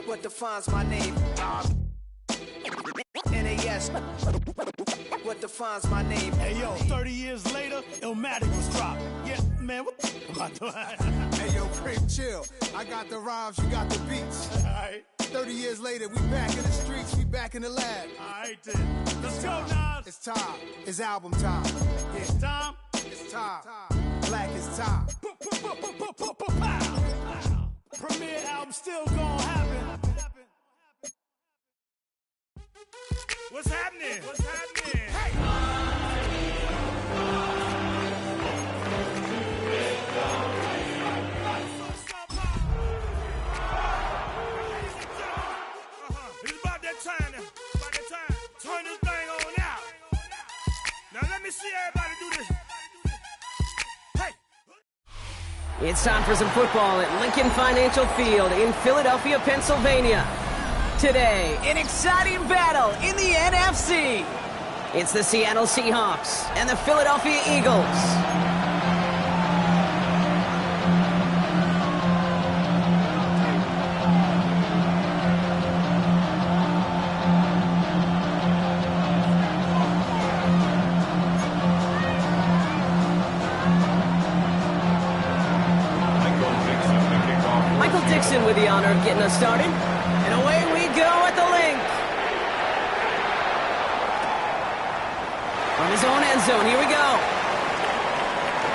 what defines my name. NAS, what defines my name. Hey yo, 30 years later, Illmatic was dropped. Yeah, man, what the am I doing? Hey yo, Prim, chill. I got the rhymes, you got the beats. Alright. 30 years later, we back in the streets, we back in the lab. Alright then. Let's go, Nas. It's time. It's album time. Yeah. It's time. It's time. Black is time. Premiere album still gonna happen. What's happening? What's happening? Hey! It's about that time now. About that time. Turn this thing on out. Now let me see everybody do this. Hey! It's time for some football at Lincoln Financial Field in Philadelphia, Pennsylvania. Today, an exciting battle in the NFC. It's the Seattle Seahawks and the Philadelphia Eagles. With the honor of getting us started. And away we go at the link. From his own end zone, here we go.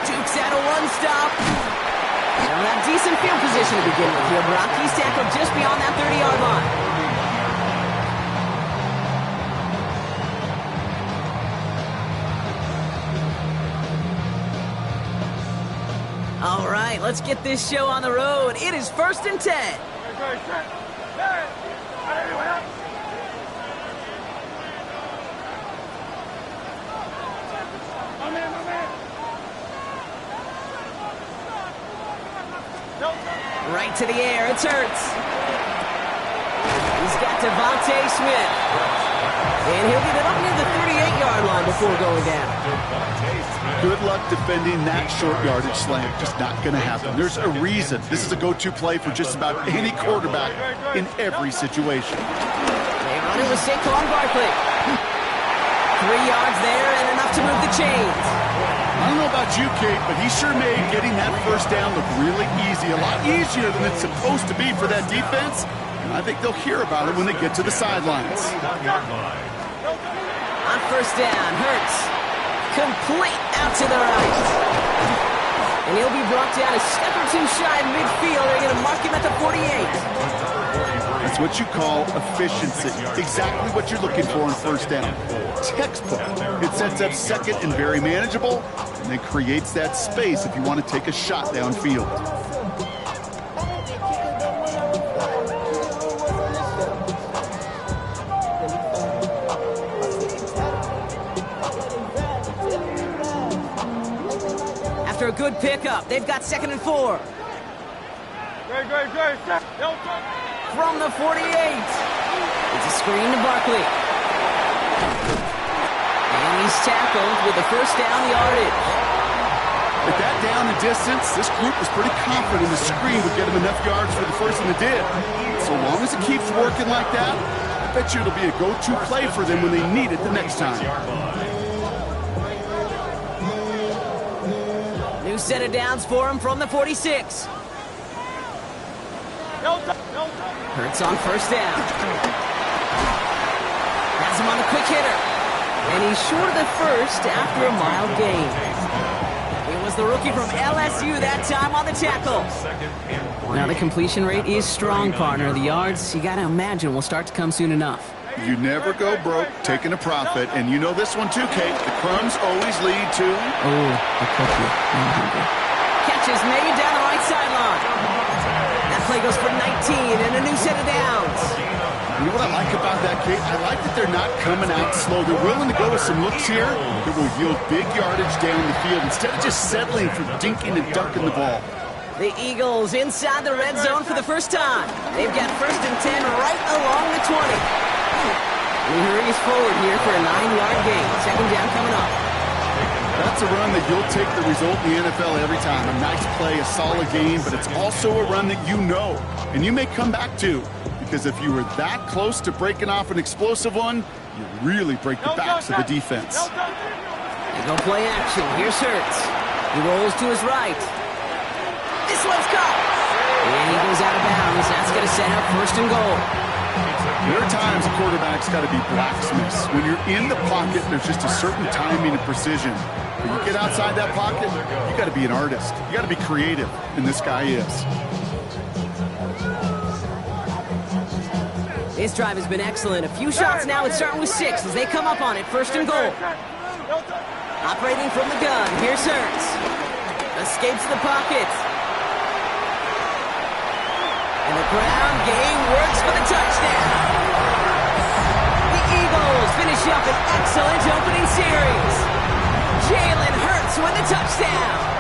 Dukes out a one-stop. They don't have decent field position to begin with here, Brock. He's tackled just beyond that 30-yard line. All right, let's get this show on the road. It is 1st and 10. Right to the air, it's Hurts. He's got Devontae Smith. And he'll get it up near the 38-yard line before going down. Good luck defending that short yardage slant. Just not going to happen. There's a reason. This is a go-to play for just about any quarterback in every situation. They run it with Saquon Barkley. 3 yards there and enough to move the chains. I don't know about you, Kate, but he sure made getting that first down look really easy. A lot easier than it's supposed to be for that defense. And I think they'll hear about it when they get to the sidelines. On first down, Hurts. Complete out to the right. And he'll be brought down a step or two shy of midfield. They're going to mark him at the 48. That's what you call efficiency. Exactly what you're looking for on first down. Textbook. It sets up second and very manageable, and then creates that space if you want to take a shot downfield. After a good pickup, they've got 2nd and 4. From the 48. It's a screen to Barkley. And he's tackled with the first down yardage. With that down and distance, this group was pretty confident the screen would get him enough yards for the first, and it did. So long as it keeps working like that, I bet you it'll be a go-to play for them when they need it the next time. New set of downs for him from the 46. Hurts on first down. Has him on the quick hitter. And he's short of the first after a mild gain. It was the rookie from LSU that time on the tackle. Now the completion rate is strong, partner. The yards, you got to imagine, will start to come soon enough. You never go broke taking a profit, and you know this one too, Kate. The crumbs always lead to... Oh, the cookie. Catch is made down the right sideline. That play goes for 19 and a new set of downs. You know what I like about that, Kate? I like that they're not coming out slow. They're willing to go with some looks here that will yield big yardage down the field instead of just settling for dinking and ducking the ball. The Eagles inside the red zone for the first time. They've got 1st and 10 right along the 20. He hurries forward here for a 9-yard gain. 2nd down coming up. That's a run that you'll take the result in the NFL every time. A nice play, a solid game, but it's also a run that you know, and you may come back to, because if you were that close to breaking off an explosive one, you really break the backs of the defense. They go play action. Here's Hurts. He rolls to his right. This one's caught. And he goes out of bounds. That's going to set up first and goal. There are times a quarterback's got to be blacksmiths. When you're in the pocket, there's just a certain timing and precision. When you get outside that pocket, you got to be an artist. You got to be creative, and this guy is. This drive has been excellent. A few shots now. It's starting with 6 as they come up on it. First and goal. Operating from the gun. Here's Hurts. Escapes the pocket. And the ground game works for the touchdown. The Eagles finish up an excellent opening series. Jalen Hurts with the touchdown.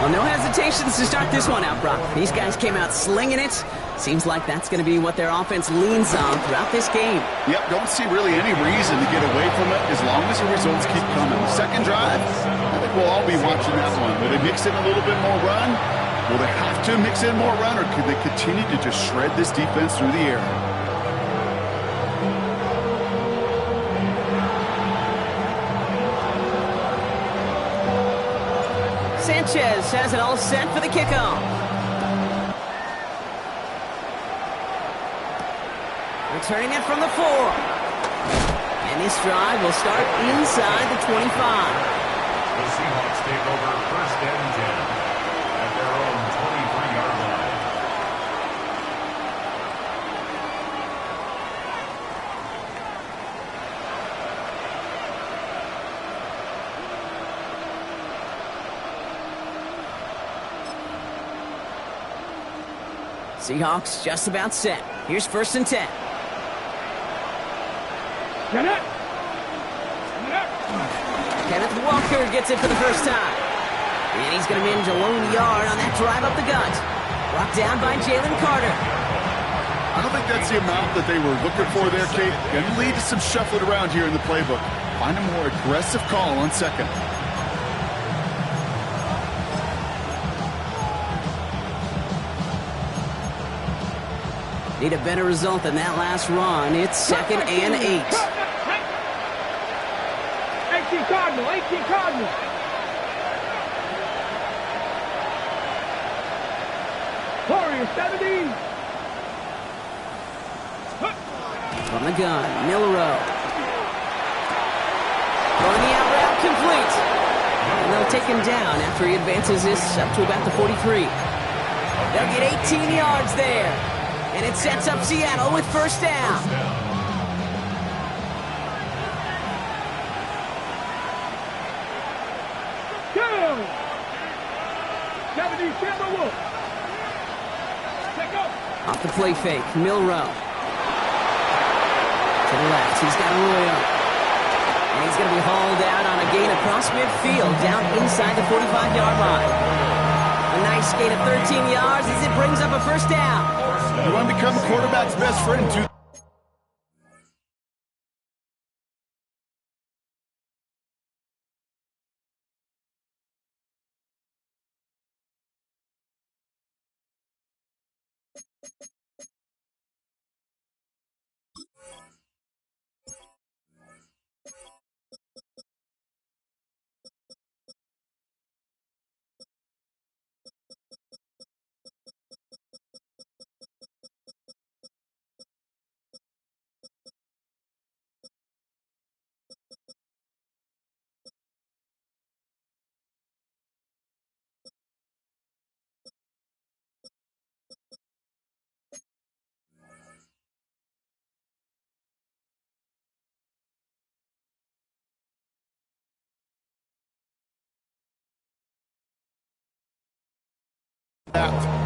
Well, no hesitations to start this one out, Brock. These guys came out slinging it. Seems like that's going to be what their offense leans on throughout this game. Yep, don't see really any reason to get away from it as long as the results keep coming. Second drive, I think we'll all be watching that one. Will they mix in a little bit more run? Will they have to mix in more run, or could they continue to just shred this defense through the air? Sanchez has it all set for the kickoff. Returning it from the 4. And this drive will start inside the 25. The Seahawks take over first and 10 at their own 23-yard line. Seahawks just about set. Here's first and 10. Kenneth Walker gets it for the first time. And he's going to manage a lone yard on that drive up the gut. Brought down by Jalen Carter. I don't think that's the amount that they were looking for there, Kate. Going to lead to some shuffling around here in the playbook. Find a more aggressive call on second. Need a better result than that last run. It's second and 8. 18 Cardinal, 18 Cardinal. Warrior 17. From the gun, Milrow. Throwing the out route complete. And they'll take him down after he advances this up to about the 43. They'll get 18 yards there. And it sets up Seattle with first down. Off the play fake, Milrow. To the left, he's got Arroyo. And he's going to be hauled out on a gain across midfield, down inside the 45-yard line. A nice gain of 13 yards as it brings up a first down. You want to become a quarterback's best friend, too.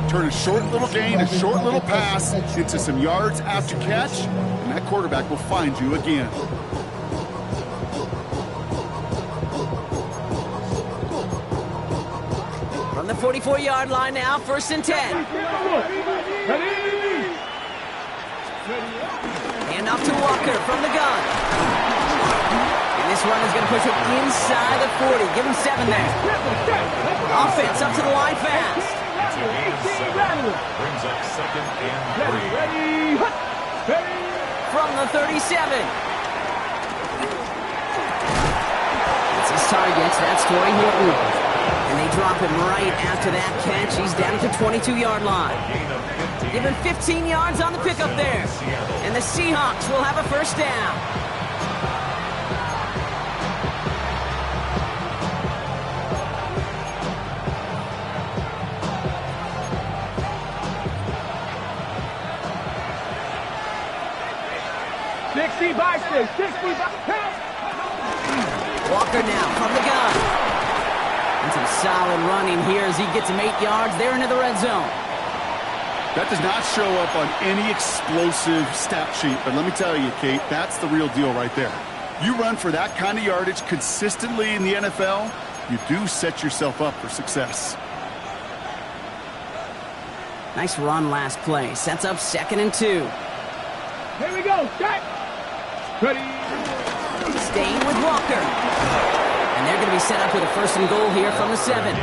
Turn a short little gain, a short little pass into some yards after catch, and that quarterback will find you again. From the 44-yard line now, first and 10. Hand off to Walker from the gun. And this run is going to push him inside the 40. Give him 7 there. Offense up to the line fast. Brings up second and 3. From the 37. It's his target. That's Torrey Horton. And they drop him right after that catch. He's down at the 22-yard line. Give him 15 yards on the pickup there. And the Seahawks will have a first down. Walker now from the gun. And some solid running here as he gets him 8 yards there into the red zone. That does not show up on any explosive stat sheet, but let me tell you, Kate, that's the real deal right there. You run for that kind of yardage consistently in the NFL, you do set yourself up for success. Nice run last play. Sets up 2nd and 2. Here we go. Set. Ready. Staying with Walker. And they're going to be set up with a 1st and goal here from the 7.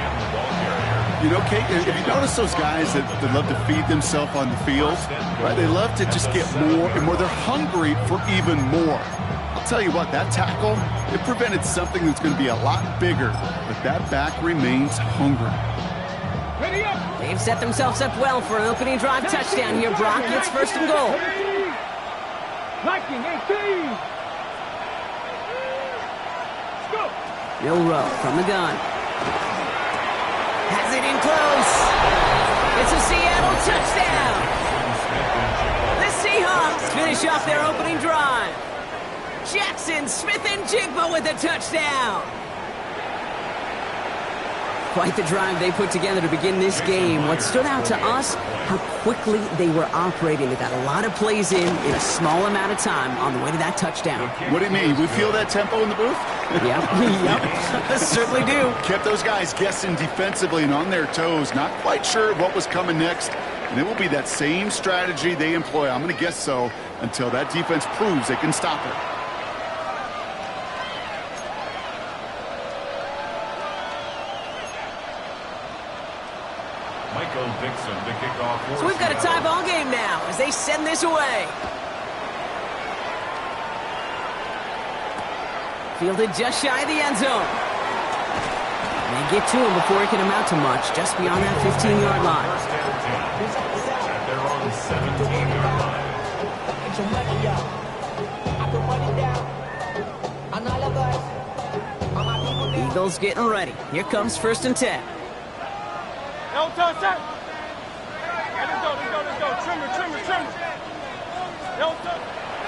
You know, Kate, if you notice those guys that love to feed themselves on the field, right? They love to just get more and more. They're hungry for even more. I'll tell you what, that tackle, it prevented something that's going to be a lot bigger, but that back remains hungry. They've set themselves up well for an opening drive touchdown here, Brock. It's 1st and goal. 19-18. Milrow from the gun. Has it in close. It's a Seattle touchdown. The Seahawks finish off their opening drive. Jackson Smith-Njigba with a touchdown. Quite the drive they put together to begin this game. What stood out to us, how quickly they were operating. They got a lot of plays in a small amount of time on the way to that touchdown. What do you mean? We feel that tempo in the booth? Yep. Certainly do. Kept those guys guessing defensively and on their toes, not quite sure what was coming next. And it will be that same strategy they employ, I'm going to guess so, until that defense proves they can stop it. So we've got a tie ball game now as they send this away. Fielded just shy of the end zone. And they get to him before he can amount to much, just beyond that 15-yard line. They're on the 17-yard line. Eagles getting ready. Here comes 1st and 10.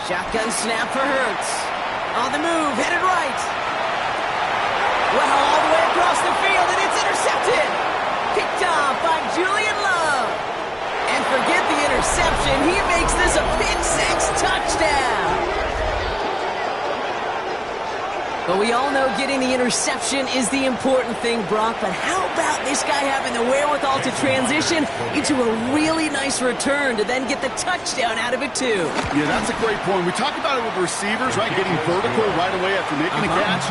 Shotgun snap for Hurts. On the move, headed right. Well, all the way across the field, and it's intercepted. Picked off by Julian Love. And forget the interception. He makes this a pick-6 touchdown. But we all know getting the interception is the important thing, Brock. But how about this guy having the wherewithal to transition into a really nice return to then get the touchdown out of it, too? Yeah, that's a great point. We talk about it with receivers, right? Getting vertical right away after making a catch.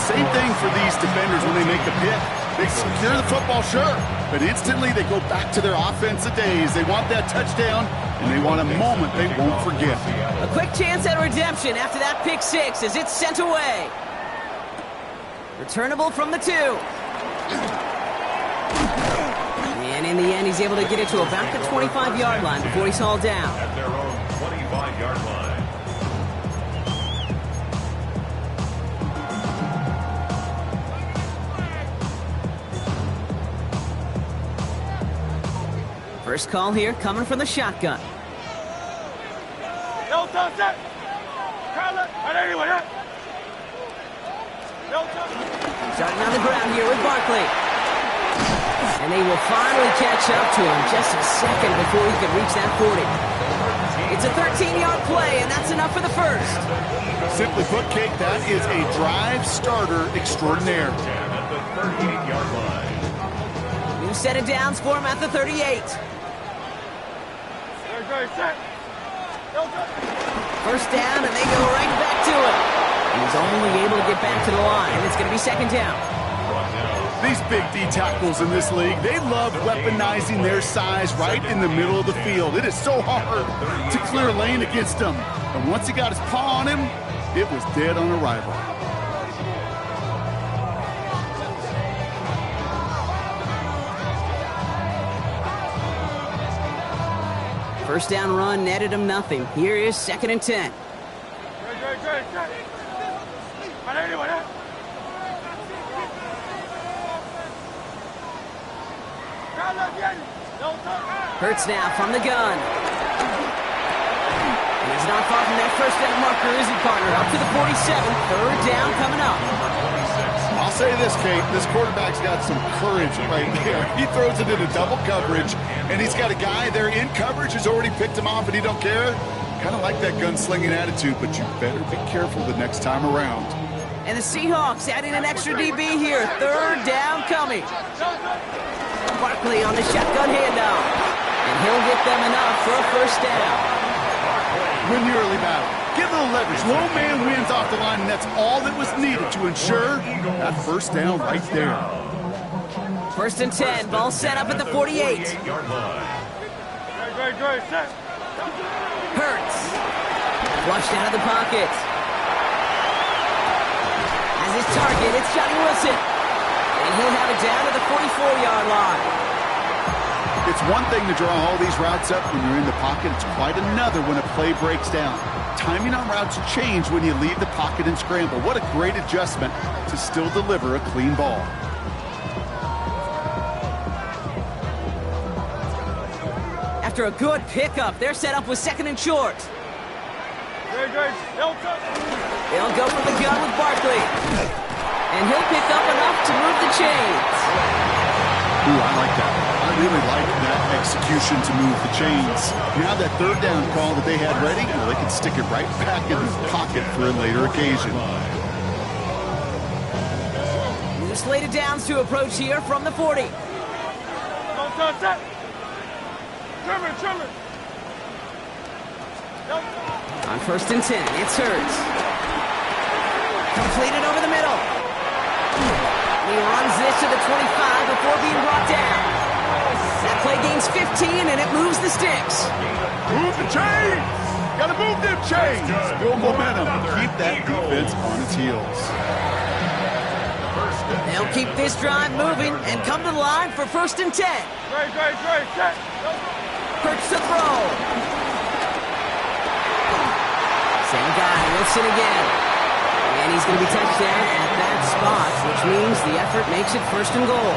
Same thing for these defenders when they make the pick. They secure the football, sure, but instantly they go back to their offensive days. They want that touchdown, and they want a moment they won't forget. A quick chance at redemption after that pick-6 as it's sent away. Returnable from the 2. And in the end, he's able to get it to about the 25-yard line before he's hauled down. At their own 25-yard line. First call here coming from the shotgun. Starting on the ground here with Barkley. And they will finally catch up to him just a second before he can reach that 40. It's a 13-yard play, and that's enough for the first. Simply put, Kate, that is a drive starter extraordinaire. At the 38-yard line. New set of downs for him at the 38. First down, and they go right back to it. And he's only able to get back to the line. It's going to be 2nd down. Brought down These big D tackles in this league, they love weaponizing their size right in the middle of the field. It is so hard to clear a lane against them. And once he got his paw on him, it was dead on arrival. First down run netted him nothing. Here is 2nd and 10. Hurts now from the gun. He's not far from that first down marker, is he, partner? Up to the 47. 3rd down coming up. I'll say this, Kate. This quarterback's got some courage right there. He throws it into double coverage, and he's got a guy there in coverage who's already picked him off, and he don't care. Kind of like that gunslinging attitude, but you better be careful the next time around. And the Seahawks adding an extra DB here. 3rd down coming. Barkley on the shotgun handoff. And he'll get them enough for a first down. Win the early battle. Get a little leverage. Low man wins off the line, and that's all that was needed to ensure that first down right there. 1st and 10. Ball set up at the 48. Hurts. Flushed out of the pocket. As his target, it's Johnny Wilson. And he'll have it down to the 44-yard line. It's one thing to draw all these routes up when you're in the pocket. It's quite another when a play breaks down. Timing on routes change when you leave the pocket and scramble. What a great adjustment to still deliver a clean ball. After a good pickup, they're set up with 2nd and short. They'll go for the gun with Barkley. And he'll pick up enough to move the chains. Ooh, I like that. I really like that execution to move the chains. Now that 3rd down call that they had ready, well, they can stick it right back in the pocket for a later occasion. New slated downs to approach here from the 40. On 1st and 10, it's Hurts. Completed over the middle. He runs this to the 25 before being brought down. That play gains 15, and it moves the sticks. Move the chains! Gotta move them chains! Build momentum. Keep that defense on its heels. They'll keep this drive moving and come to the line for 1st and 10. Hurts to throw. Same guy, Wilson again. And he's going to be touched down at that spot, which means the effort makes it 1st and goal.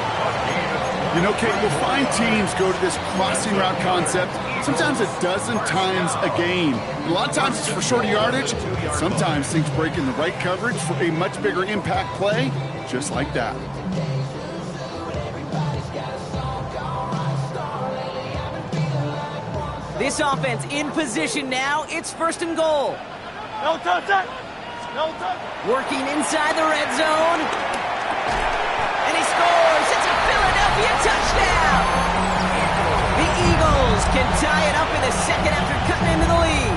You know, Kate, we'll find teams go to this crossing route concept sometimes a dozen times a game. A lot of times it's for shorter yardage. Sometimes things break in the right coverage for a much bigger impact play, just like that. This offense in position now. It's 1st and goal. Working inside the red zone. And he scores. It's a Philadelphia touchdown. The Eagles can tie it up in the 2nd after cutting into the lead.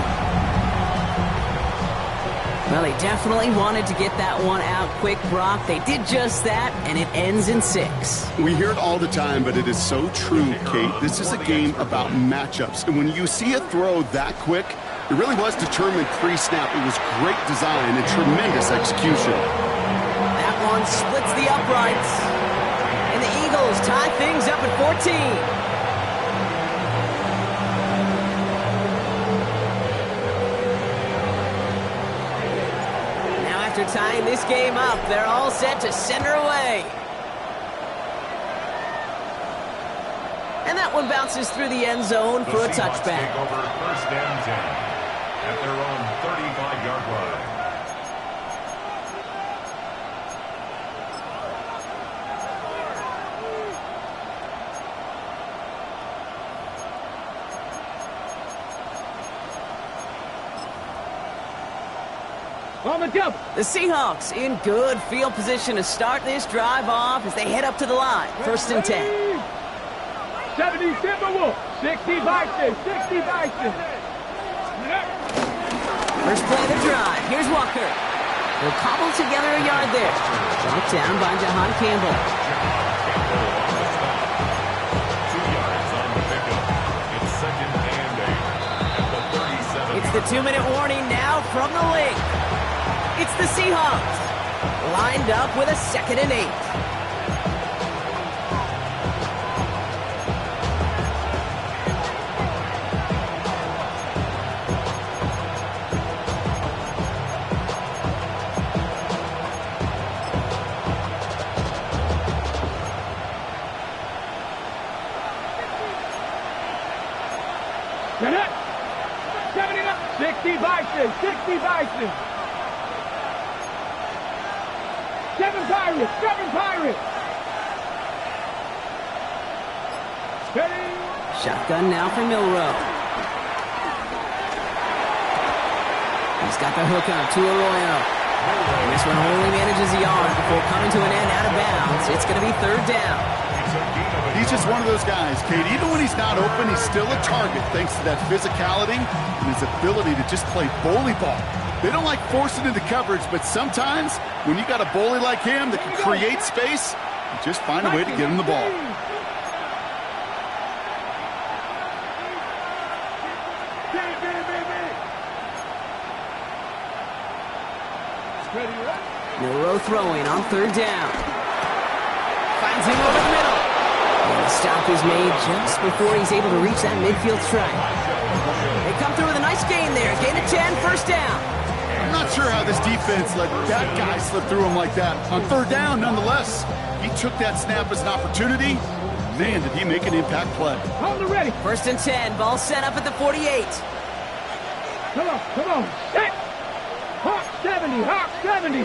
Well, they definitely wanted to get that one out quick, Brock. They did just that, and it ends in 6. We hear it all the time, but it is so true, Kate. This is a game about matchups. And when you see a throw that quick, it really was determined pre-snap. It was great design and tremendous execution. That one splits the uprights. And the Eagles tie things up at 14. Now after tying this game up, they're all set to send her away. And that one bounces through the end zone for a touchback. Take over 1st and 10 at their own 35-yard line. The Seahawks in good field position to start this drive off as they head up to the line. 1st and 10. 70 Timberwolves, 60 Bison, 60 Bison. First play of the drive. Here's Walker. They'll cobble together a yard there. Brought down by Jahan Campbell. the 2-minute warning now from the link. It's the Seahawks, lined up with a 2nd and 8. Get it! 60 Bison! 60 Bison! 7 Pirates! 7 Pirates! Steady! Shotgun now for Milrow. He's got the hook up to Arroyo. And this one only manages a yard before coming to an end out of bounds. It's going to be 3rd down. He's just one of those guys, Kate. Even when he's not open, he's still a target thanks to that physicality and his ability to just play bully ball. They don't like forcing into coverage, but sometimes when you got a bully like him that can create space, you just find a way to get him the ball. Milrow throwing on 3rd down. Finds him over the middle. And the stop is made just before he's able to reach that midfield strike. They come through with a nice gain there. Gain of 10, 1st down. I'm not sure how this defense let that guy slip through him like that. On 3rd down, nonetheless, he took that snap as an opportunity. Man, did he make an impact play. Hold it ready. 1st and 10. Ball set up at the 48. Come on, come on. Set. Hawk 70, Hawk 70.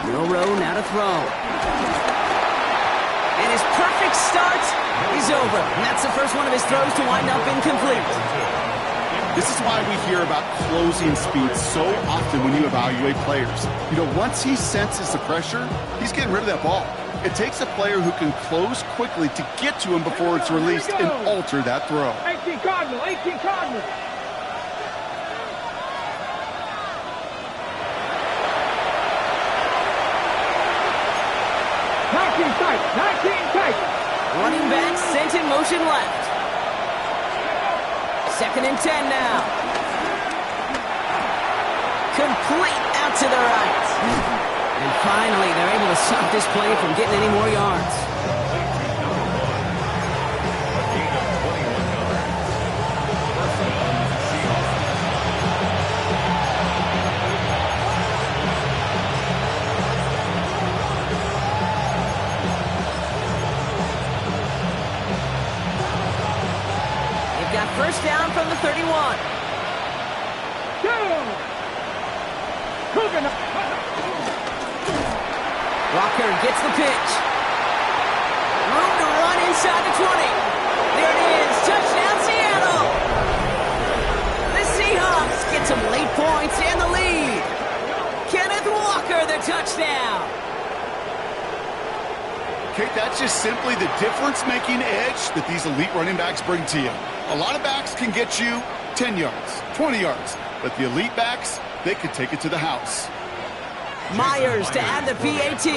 Milrow now to throw. And his perfect start is over. And that's the first one of his throws to wind up incomplete. This is why we hear about closing speed so often when you evaluate players. You know, once he senses the pressure, he's getting rid of that ball. It takes a player who can close quickly to get to him before it's released and alter that throw. 18 Cardinal, 18 Cardinal. Running back sent in motion left. 2nd and 10 now. Complete out to the right. And finally, they're able to stop this play from getting any more yards. Got 1st down from the 31. Walker gets the pitch. Room to run inside the 20. There it is. Touchdown, Seattle. The Seahawks get some late points and the lead. Kenneth Walker, the touchdown. Kate, that's just simply the difference-making edge that these elite running backs bring to you. A lot of backs can get you 10 yards, 20 yards, but the elite backs, they could take it to the house. Myers to add the PAT.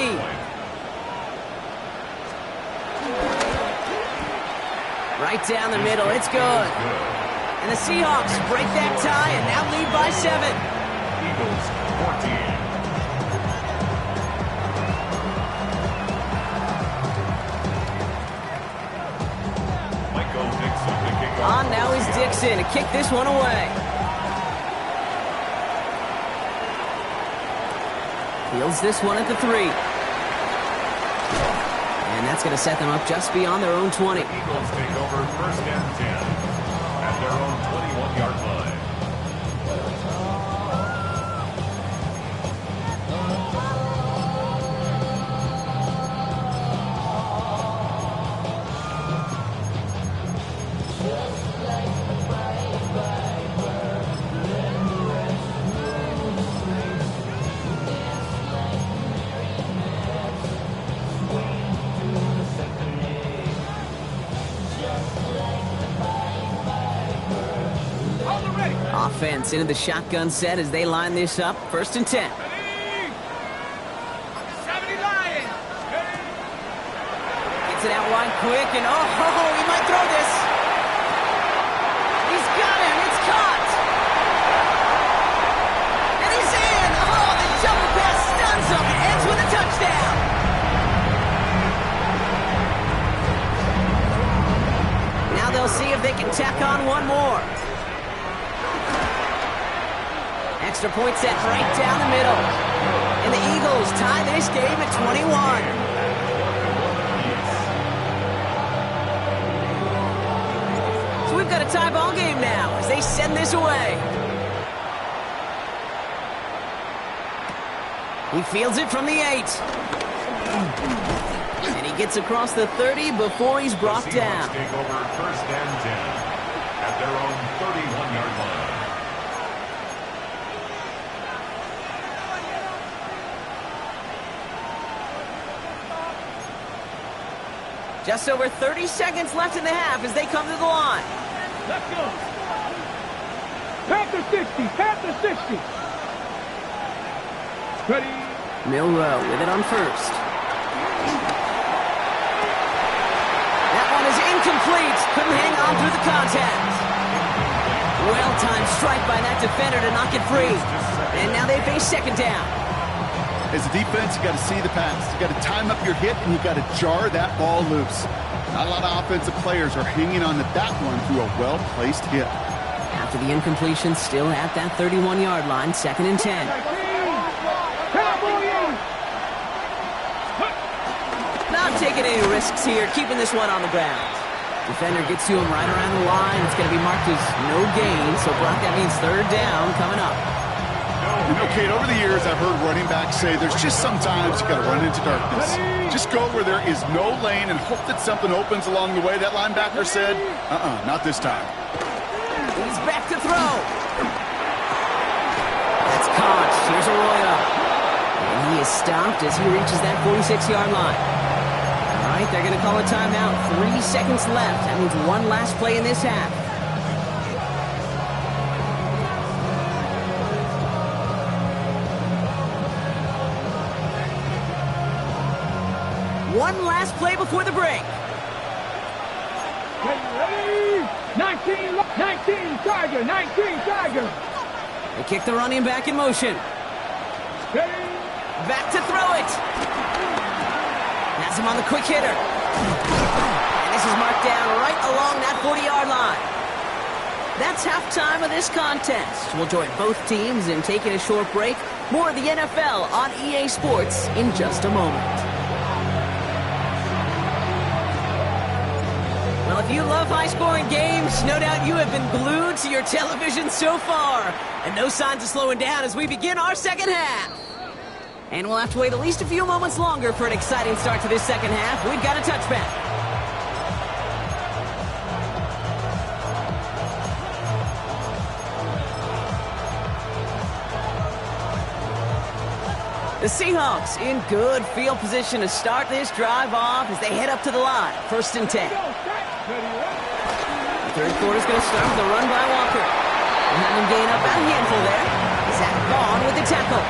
Right down the middle, it's good. And the Seahawks break that tie and now lead by 7. Eagles 14. On now is Dixon to kick this one away. Fields this one at the 3. And that's going to set them up just beyond their own 20. The Eagles take over 1st and 10 at their own 21-yard line. Offense into the shotgun set as they line this up. 1st and 10. 70 Lions. Gets it out wide quick, and oh, he might throw this. He's got him. It's caught. And he's in. Oh, the double pass stuns him. It ends with a touchdown. Now they'll see if they can tack on one more. Extra point set right down the middle. And the Eagles tie this game at 21. We've got a tie ball game now as they send this away. He fields it from the 8. And he gets across the 30 before he's brought down. Take over first and 10 at their own 31-yard line. Just over 30 seconds left in the half as they come to the line. Let's go. Past the 60. Past the 60. Ready. Milroe with it on first. That one is incomplete. Couldn't hang on through the contact. Well-timed strike by that defender to knock it free. And now they face second down. As a defense, you got to see the pass. You got to time up your hit, and you got to jar that ball loose. Not a lot of offensive players are hanging on to that one through a well-placed hit. After the incompletion, still at that 31-yard line, second and 10. Not taking any risks here, keeping this one on the ground. Defender gets to him right around the line. It's going to be marked as no gain, so Brock, that means third down coming up. You know, Kate, over the years, I've heard running backs say there's just sometimes you got to run into darkness. Just go where there is no lane and hope that something opens along the way. That linebacker said, not this time. He's back to throw. That's caught. Here's Arroyo. And he is stopped as he reaches that 46-yard line. All right, they're going to call a timeout. 3 seconds left. That means one last play in this half. One last play before the break. Ready? 19 Tiger, 19 Tiger. They kick the running back in motion. Ready? Back to throw it. That's him on the quick hitter. And this is marked down right along that 40-yard line. That's halftime of this contest. We'll join both teams in taking a short break. More of the NFL on EA Sports in just a moment. Well, if you love high-scoring games, no doubt you have been glued to your television so far. And no signs of slowing down as we begin our second half. And we'll have to wait at least a few moments longer for an exciting start to this second half. We've got a touchback. The Seahawks in good field position to start this drive off as they head up to the line. First and 10. The third quarter's going to start with a run by Walker. We'll have him gain up about a handful there. Zach Vaughn with the tackle.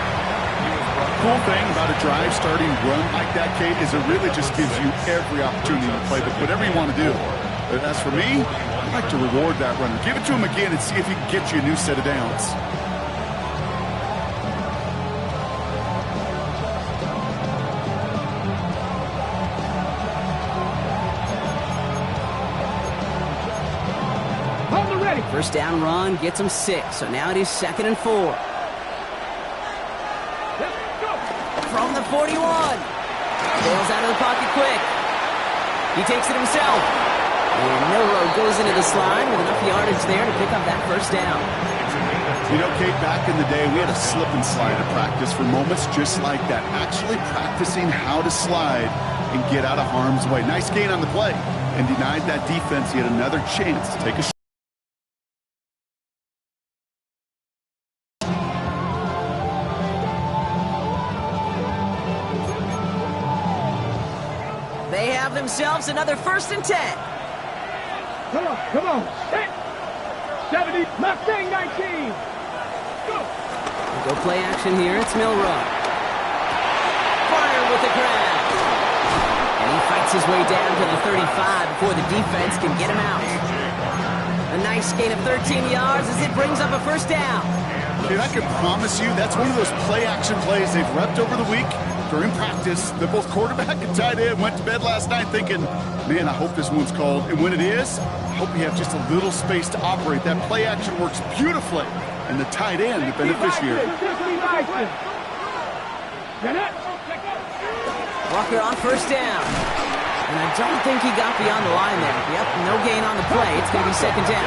Cool thing about a drive starting run like that, Kate, is it really just gives you every opportunity to play whatever you want to do. But as for me, I like to reward that runner. Give it to him again and see if he can get you a new set of downs. First down run gets him 6, so now it is second and 4. From the 41. Bails out of the pocket quick. He takes it himself. And Milroe goes into the slide with enough yardage there to pick up that first down. You know, Kate, back in the day, we had a slip and slide at practice for moments just like that. Actually practicing how to slide and get out of harm's way. Nice gain on the play. And denied that defense yet another chance to take a shot. They have themselves another first and 10. Come on. Hit. 70, Mustang 19. Go. Go play action here. It's Milroe. Fire with the grab. And he Fights his way down to the 35 before the defense can get him out. A nice gain of 13 yards as it brings up a first down. Dude, I can promise you that's one of those play-action plays they've repped over the week during practice. That both quarterback and tight end went to bed last night thinking, man, I hope this one's called. And when it is, I hope you have just a little space to operate. That play-action works beautifully, and the tight end, the beneficiary. Walker on first down. And I don't think he got beyond the line there. Yep, no gain on the play. It's going to be second down.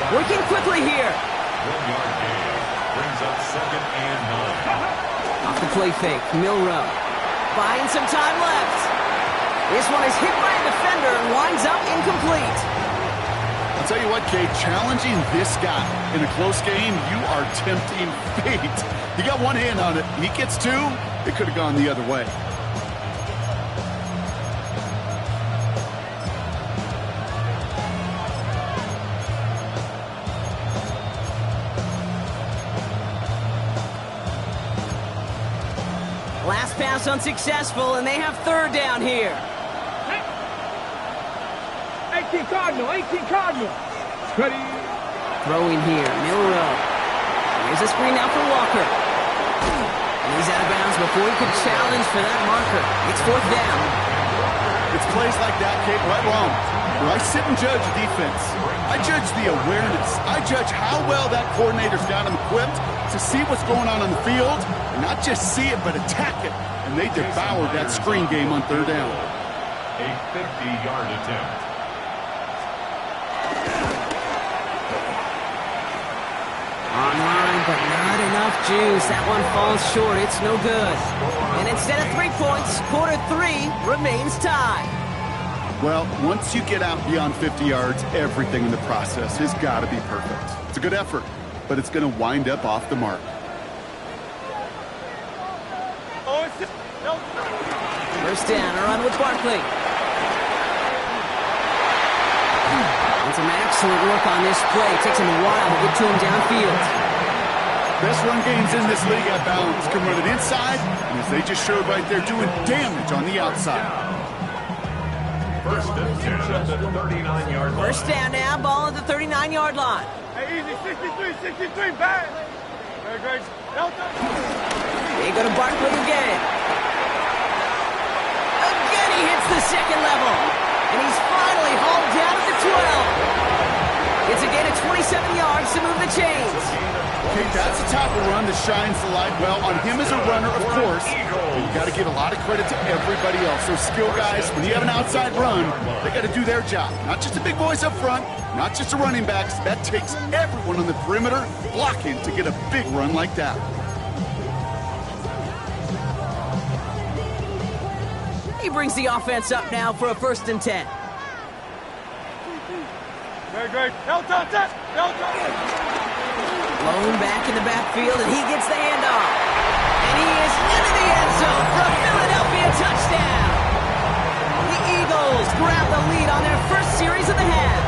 Working quickly here. 1 yard gain. Brings up 2nd and 9. Off the play fake, Milroe. Buying some time left. This one is hit by a defender and winds up incomplete. I'll tell you what, Kate, challenging this guy in a close game, you are tempting fate. You got one hand on it. He gets two, it could have gone the other way. Last pass unsuccessful, and they have third down here. 18 Cardinal, 18 Cardinal. Ready. Throwing here, Milroe. Here's a screen now for Walker. And he's out of bounds before he could challenge for that marker. It's fourth down. It's plays like that, Kate, right wrong. Where I sit and judge a defense. I judge the awareness. I judge how well that coordinator's got him equipped to see what's going on the field, and not just see it, but attack it. And they devoured that screen game on third down. A 50-yard attempt. Online, but not enough juice. That one falls short. It's no good. And instead of 3 points, quarter 3 remains tied. Well, once you get out beyond 50 yards, everything in the process has got to be perfect. It's a good effort, but it's going to wind up off the mark. First down, a run with Barkley. And some excellent work on this play. It takes him a while to get to him downfield. Best run games in this league at balance can run it inside, and as they just showed right there, doing damage on the outside. First and 10 at the 39-yard line. First down now, ball at the 39-yard line. Hey, easy, 63, bang. Very good. They go to Barkley again. Again, he hits the second level. And he's finally hauled down at the 12. It's a gain of 27 yards to move the chains. Okay, that's the type of run that shines the light well on him as a runner, of course. But you got to give a lot of credit to everybody else. Those skill guys, when you have an outside run, they got to do their job. Not just the big boys up front, not just the running backs. That takes everyone on the perimeter blocking to get a big run like that. He brings the offense up now for a first and 10. Very good. Blown back in the backfield, and he gets the handoff. And he is into the end zone for a Philadelphia touchdown. The Eagles grab the lead on their first series of the half.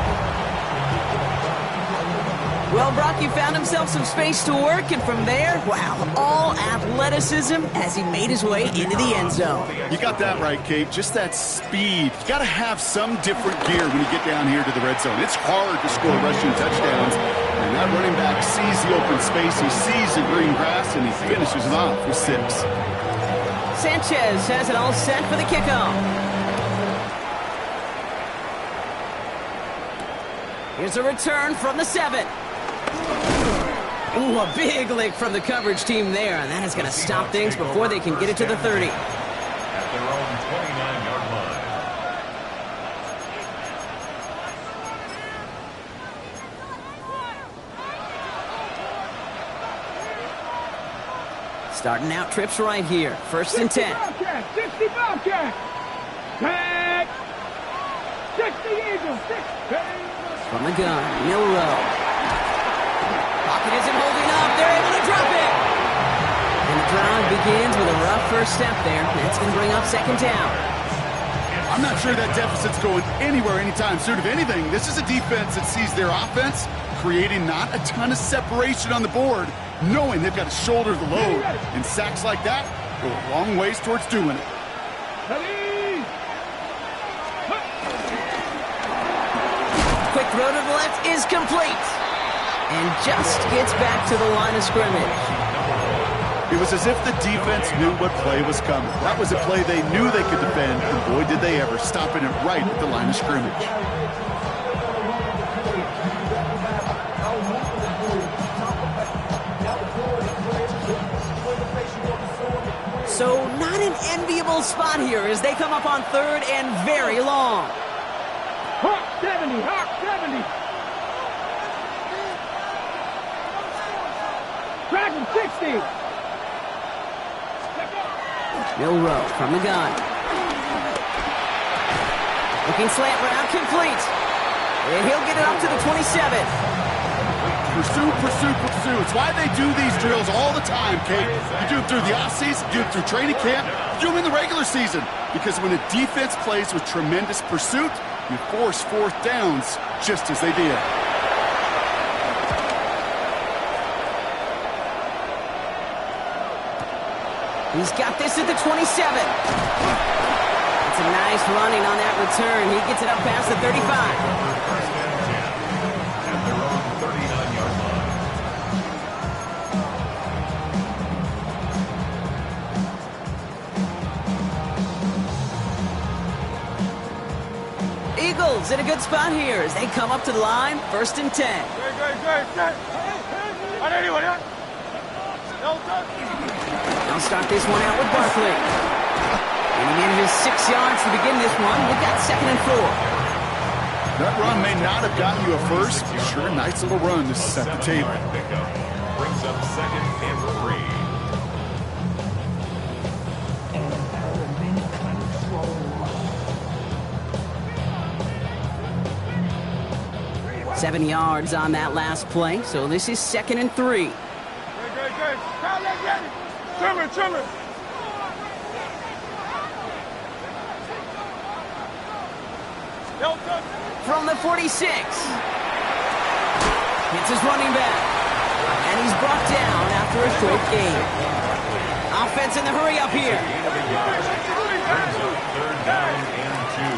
Well, Brock, he found himself some space to work, and from there, wow, all athleticism as he made his way into the end zone. You got that right, Kate. Just that speed. You got to have some different gear when you get down here to the red zone. It's hard to score rushing touchdowns. And that running back sees the open space, he sees the green grass, and he finishes it off with 6. Sanchez has it all set for the kickoff. Here's a return from the 7. Ooh, a big lick from the coverage team there, and that is going to stop things before they can get it to the 30. At their own 29-yard line. Starting out trips right here. First and 10. 60 Bobcat. Tag. 60 Eagles. 60. From the gun, Milroe. Pocket isn't holding up. They're able to drop it. And the drive begins with a rough first step there. That's going to bring up second down. I'm not sure that deficit's going anywhere anytime soon. If anything, this is a defense that sees their offense creating not a ton of separation on the board, knowing they've got to shoulder the load. And sacks like that go a long ways towards doing it. Ready. throw to the left is complete. And just gets back to the line of scrimmage. It was as if the defense knew what play was coming. That was a play they knew they could defend, and boy, did they ever, stopping it right at the line of scrimmage. So not an enviable spot here as they come up on third and very long. Hawk 70, Hawk 70. Dragon 60. Milrow from the gun. Looking slant route, complete. And he'll get it up to the 27. Pursue, pursue, pursue. It's why they do these drills all the time, Kate. You do it through the offseason, you do it through training camp, you do them in the regular season. Because when a defense plays with tremendous pursuit, you force fourth downs just as they did. He's got this at the 27. It's a nice running on that return. He gets it up past the 35. First and 10 at their own 39-yard line. Eagles in a good spot here as they come up to the line, first and 10. They'll start this one out with Barkley. And he manages 6 yards to begin this one. We've got second and 4. That run may not have gotten you a first, but sure, a nice little run to set the table. Pickup brings up second and 3. 7 yards on that last play, so this is second and 3. Trimmer. From the 46. It's his running back. And he's brought down after a short gain. Offense in the hurry up here. Brings up third down and 2.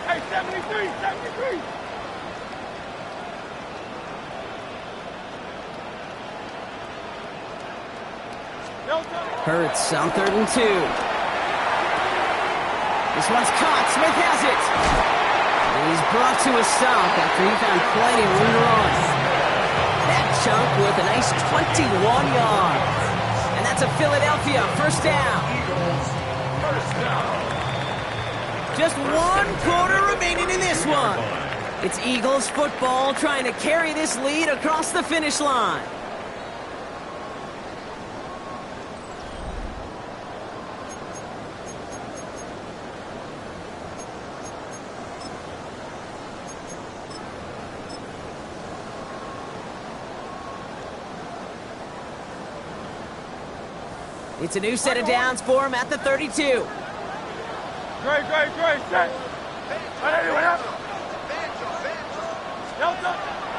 Hey, 73. Hurts on third and 2. This one's caught. Smith has it. And he's brought to a stop after he found plenty of room to run. That chunk with a nice 21 yards. And that's a Philadelphia first down. Just 1 quarter remaining in this one. It's Eagles football trying to carry this lead across the finish line. It's a new set of downs for him at the 32. Great. Set.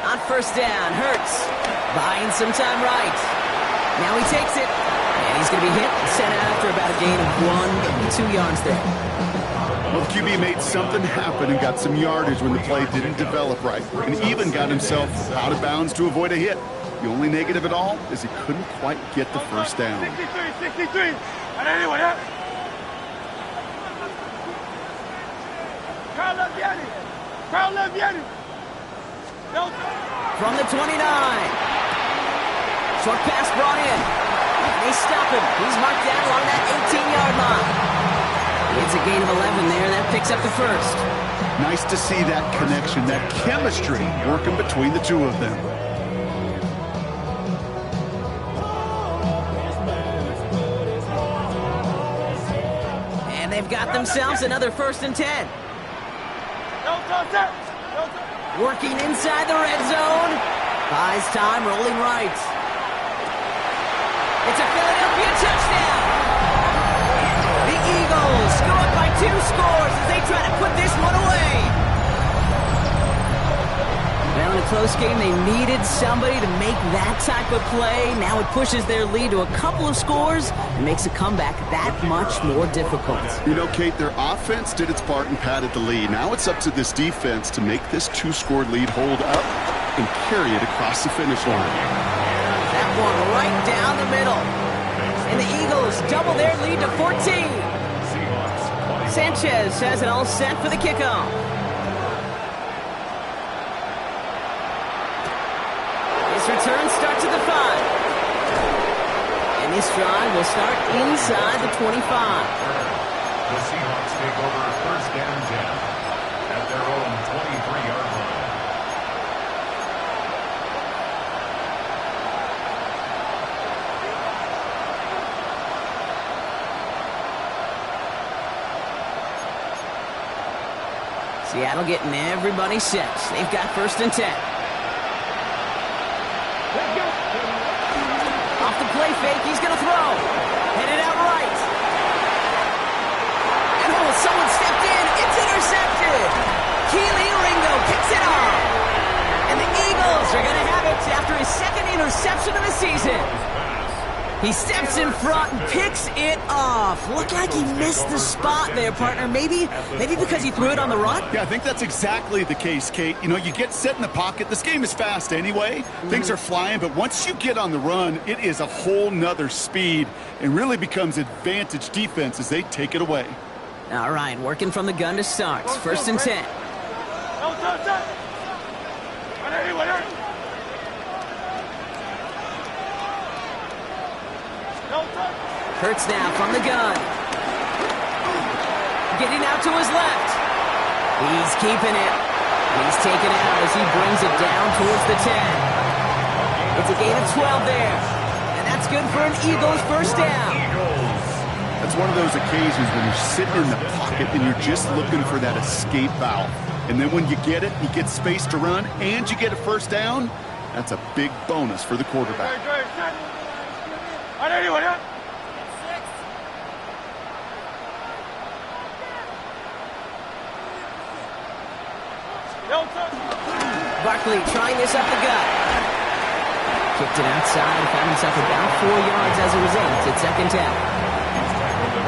On first down, Hurts buying some time right. Now he takes it, and he's going to be hit and sent out after about a gain of 1 2 yards there. Well, the QB made something happen and got some yardage when the play didn't develop right, and even got himself out of bounds to avoid a hit. The only negative at all is he couldn't quite get the first down. 63. From the 29. Short pass brought in. They stop him. He's marked down along that 18-yard line. It's a gain of 11 there. That picks up the first. Nice to see that connection, that chemistry working between the two of them. And they've got themselves another first and 10. Working inside the red zone. Buys time, rolling right. It's a Philadelphia touchdown. The Eagles go up by 2 scores as they try to put this one away. Well, Well, in a close game, they needed somebody to make that type of play. Now it pushes their lead to a couple of scores and makes a comeback that much more difficult. You know, Kate, their offense did its part and padded the lead. Now it's up to this defense to make this two-score lead hold up and carry it across the finish line. That one right down the middle. And the Eagles double their lead to 14. Sanchez has it all set for the kickoff. His return starts at the 5. And this drive will start inside the 25. The Seahawks take over first and 10 at their own 23-yard line. Seattle getting everybody set. They've got first and 10. Off the play fake, he's going to throw. Headed out right. And someone stepped in. It's intercepted. Keely Ringo picks it off. And the Eagles are going to have it after his second interception of the season. He steps in front and picks it off. Looked like he missed the spot there, partner. Maybe because he threw it on the run? Yeah, I think that's exactly the case, Kate. You know, you get set in the pocket. This game is fast anyway. Things are flying, but once you get on the run, it is a whole nother speed and really becomes advantage defense as they take it away. All right, working from the gun to start. First and 10. Hurts now from the gun. Getting out to his left. He's keeping it. He's taken out as he brings it down towards the 10. It's a gain of 12 there. And that's good for an Eagles first down. That's one of those occasions when you're sitting in the pocket and you're just looking for that escape valve. And then when you get it, you get space to run, and you get a first down, that's a big bonus for the quarterback. Barkley trying this up the gut. Kicked it outside and found himself about 4 yards as a result. It's second down.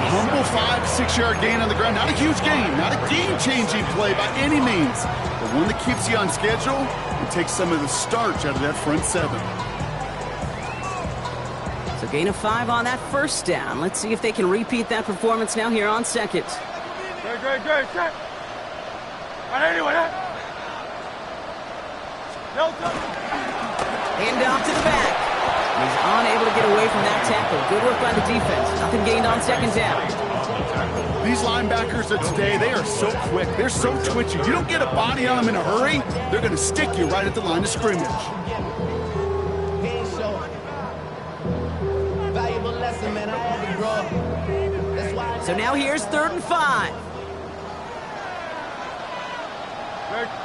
Humble 5-6 yard gain on the ground. Not a huge gain, not a game-changing play by any means, but one that keeps you on schedule and takes some of the starch out of that front 7. So gain of 5 on that first down. Let's see if they can repeat that performance now here on second. Hand off to the back. He's unable to get away from that tackle. Good work by the defense. Nothing gained on second down. These linebackers of today, they are so quick. They're so twitchy. You don't get a body on them in a hurry, they're going to stick you right at the line of scrimmage. So now here's 3rd and 5.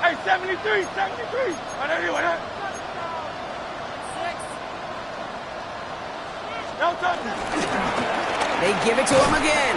Hey, 73. They give it to him again.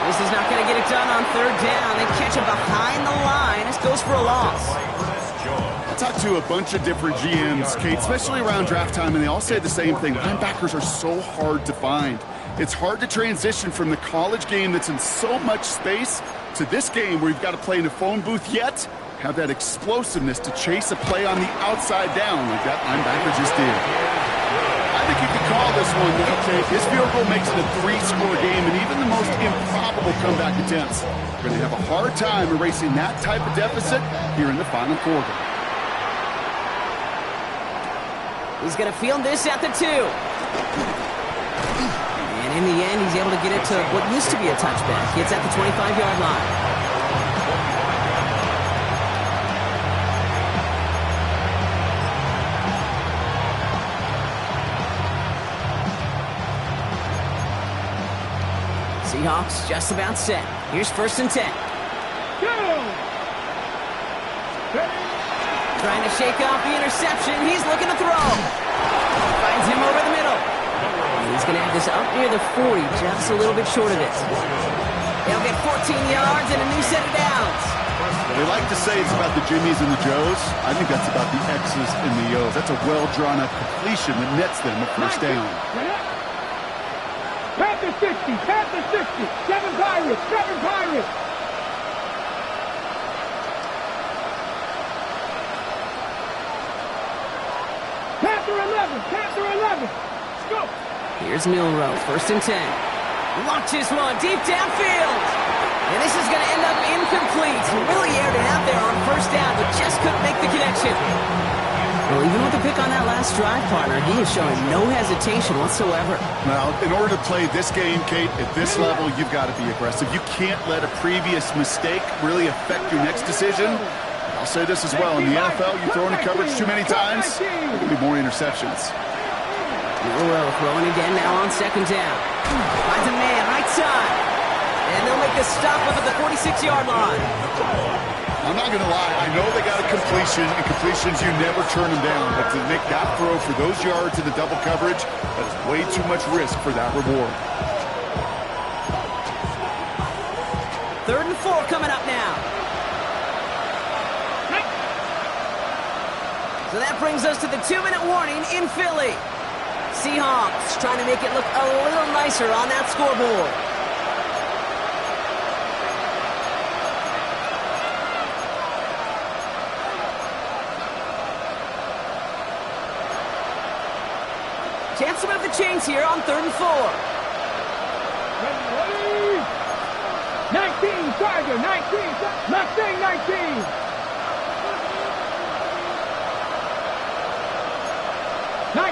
This is not going to get it done on 3rd down. They catch him behind the line. This goes for a loss. I talked to a bunch of different GMs, Kate, especially around draft time, and they all say the same thing. Linebackers are so hard to find. It's hard to transition from the college game that's in so much space to this game where you've got to play in a phone booth, yet have that explosiveness to chase a play on the outside down like that linebacker just did. I think you could call this one, though, Kate. This field goal makes it a 3-score game, and even the most improbable comeback attempts are going to have a hard time erasing that type of deficit here in the final quarter. He's going to field this at the 2. And in the end, he's able to get it to what used to be a touchback. It's at the 25-yard line. Seahawks just about set. Here's 1st and 10. Trying to shake off the interception. He's looking to throw. Finds him over the middle. And he's going to have this up near the 40, just a little bit short of it. They'll get 14 yards and a new set of downs. They like to say it's about the Jimmies and the Joes. I think that's about the X's and the O's. That's a well-drawn-up completion that nets them a first down. Panther 60, Panther 60, 7 Pirates, 7 Pirates. Panther 11, Panther 11. Let's go. Here's Milroe, 1st and 10. Launches one deep downfield. And this is going to end up incomplete. He really aired it out there on 1st down, but just couldn't make the connection. Well, even with the pick on that last drive, partner, he is showing no hesitation whatsoever. Well, in order to play this game, Kate, at this level, you've got to be aggressive. You can't let a previous mistake really affect your next decision. I'll say this as well. In the NFL, you throw into coverage too many times, there will be more interceptions. Milroe throwing again now on 2nd down. Finds a man, right side. And they'll make the stop up at the 46-yard line. I'm not going to lie. I know they got a completion, and completions, you never turn them down. But to make that throw for those yards in the double coverage, that is way too much risk for that reward. 3rd and 4 coming up now. So that brings us to the 2-minute warning in Philly. Seahawks trying to make it look a little nicer on that scoreboard. Chance to move the chains here on 3rd and 4. 19, Tiger, 19, Mustang 19.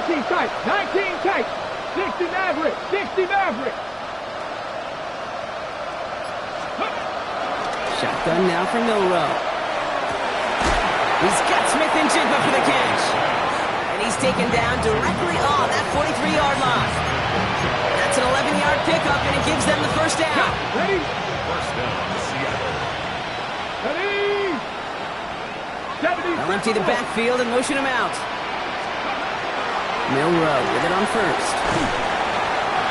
Tight, 19 tight, 60 Maverick, 60 Maverick. Shotgun now for Milroe. He's got Smith and Jigba for the catch. And he's taken down directly on that 43-yard line. That's an 11-yard pickup, and it gives them the 1st down. Ready? First down, Seattle. Ready? 70. They'll empty the backfield and motion him out. Milroe with it on 1st.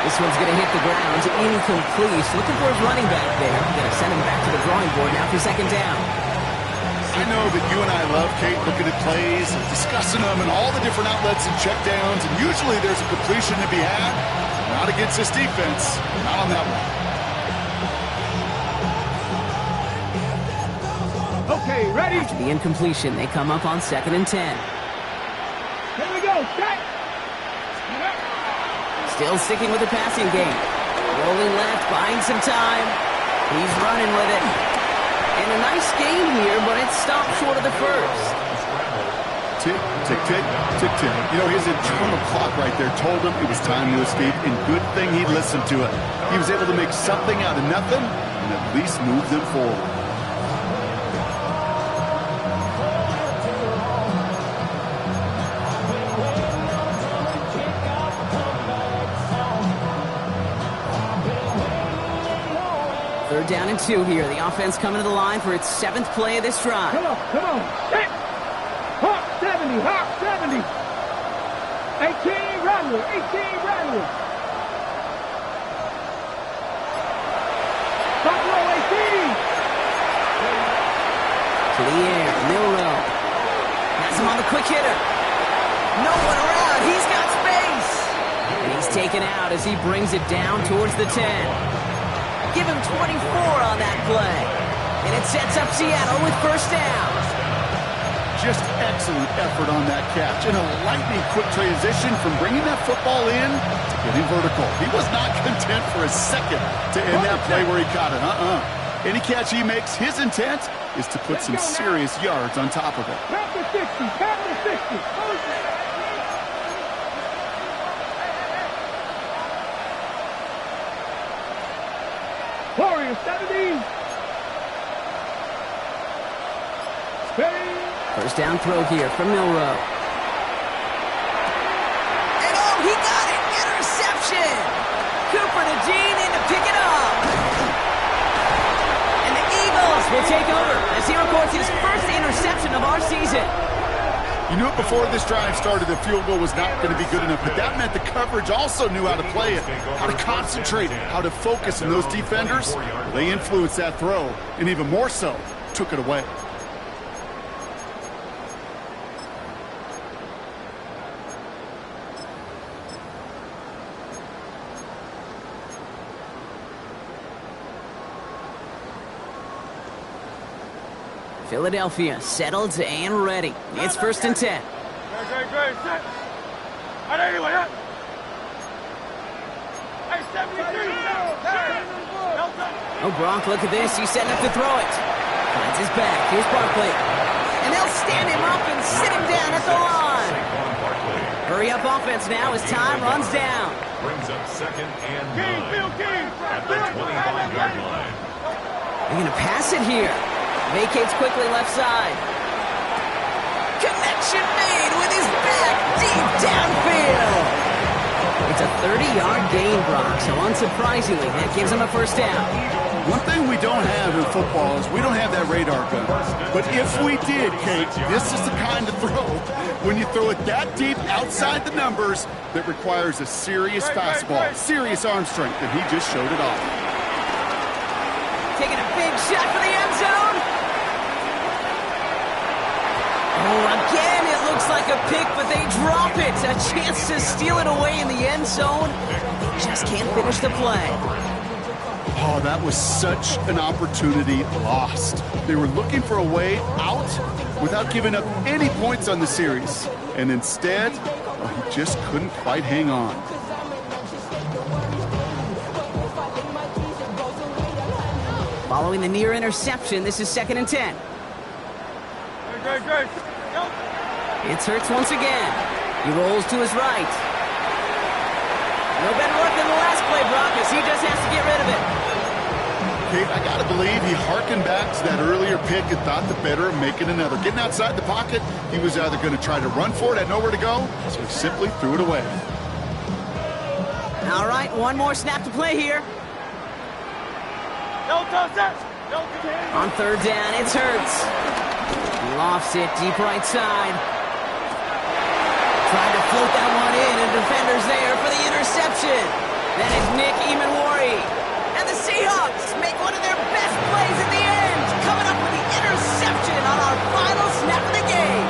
This one's going to hit the ground. Incomplete. Looking for his running back there. Going to send him back to the drawing board now for 2nd down. I know that you and I love, Kate, looking at plays and discussing them and all the different outlets and checkdowns, and usually there's a completion to be had. Not against this defense. Not on that one. Okay, ready? After the incompletion, they come up on 2nd and 10. Here we go, set. Still sticking with the passing game. Rolling left, buying some time. He's running with it. And a nice game here, but it's stopped short of the 1st. Tick, tick, tick, tick, tick. You know, his internal clock right there told him it was time to escape, and good thing he listened to it. He was able to make something out of nothing and at least move them forward. Down and 2 here. The offense coming to the line for its 7th play of this drive. Come on. Set. Hawk 70, Hawk 70. 18 Rattler, 18 Rattler. Buffalo 18. To the air, Milroe. Has him on the quick hitter. No one around. He's got space. And he's taken out as he brings it down towards the 10. Give him 24 on that play. And it sets up Seattle with 1st down. Just excellent effort on that catch. And a lightning quick transition from bringing that football in to getting vertical. He was not content for a second to end that play where he caught it. Any catch he makes, his intent is to put some serious yards on top of it. Panther 60, Panther 60. Warrior 70. Spain. 1st down throw here from Milroe. And oh, he got it! Interception! Cooper to Gene in to pick it up. And the Eagles will take over as he records his 1st interception of our season. You knew it before this drive started, the field goal was not going to be good enough, but that meant the coverage also knew how to play it, how to concentrate, how to focus, and those defenders, they influenced that throw, and even more so, took it away. Philadelphia settled and ready. It's 1st and 10. Oh, Gronk, look at this. He's setting up to throw it. Finds his back. Here's Barkley. And they'll stand him up and sit him down at the line. Hurry up offense now as time runs down. Brings up 2nd and 9 at the 25-yard line. They're going to pass it here. Vacates quickly left side. Connection made with his back deep downfield. It's a 30-yard gain, Brock, so unsurprisingly, that gives him a 1st down. One thing we don't have in football is we don't have that radar gun. But if we did, Kate, this is the kind of throw, when you throw it that deep outside the numbers, that requires a serious fastball, serious arm strength, and he just showed it off. Taking a big shot for the end zone. Oh, again, it looks like a pick, but they drop it. A chance to steal it away in the end zone. They just can't finish the play. Oh, that was such an opportunity lost. They were looking for a way out without giving up any points on the series. And instead, he just couldn't quite hang on. Following the near interception, this is 2nd and 10. It's Hurts once again. He rolls to his right. No better luck than the last play, Brock, as he just has to get rid of it. Kate, I gotta believe he harkened back to that earlier pick and thought the better of making another. Getting outside the pocket, he was either going to try to run for it, had nowhere to go, so he simply threw it away. All right, one more snap to play here. On 3rd down, it's Hurts. Lofts it deep right side. Trying to float that one in, and defender's there for the interception. That is Nick Emanwari. And the Seahawks make one of their best plays at the end, coming up with the interception on our final snap of the game.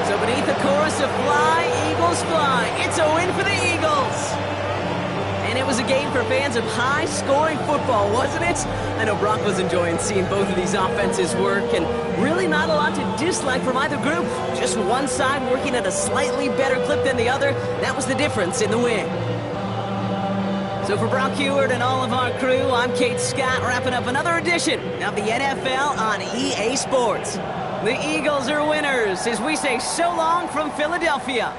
So beneath the chorus of Fly, Eagles Fly, it's a win for the Eagles. And it was a game for fans of high-scoring football, wasn't it? I know Brock was enjoying seeing both of these offenses work, and really not a lot to dislike from either group. Just one side working at a slightly better clip than the other. That was the difference in the win. So for Brock Heward and all of our crew, I'm Kate Scott, wrapping up another edition of the NFL on EA Sports. The Eagles are winners as we say so long from Philadelphia.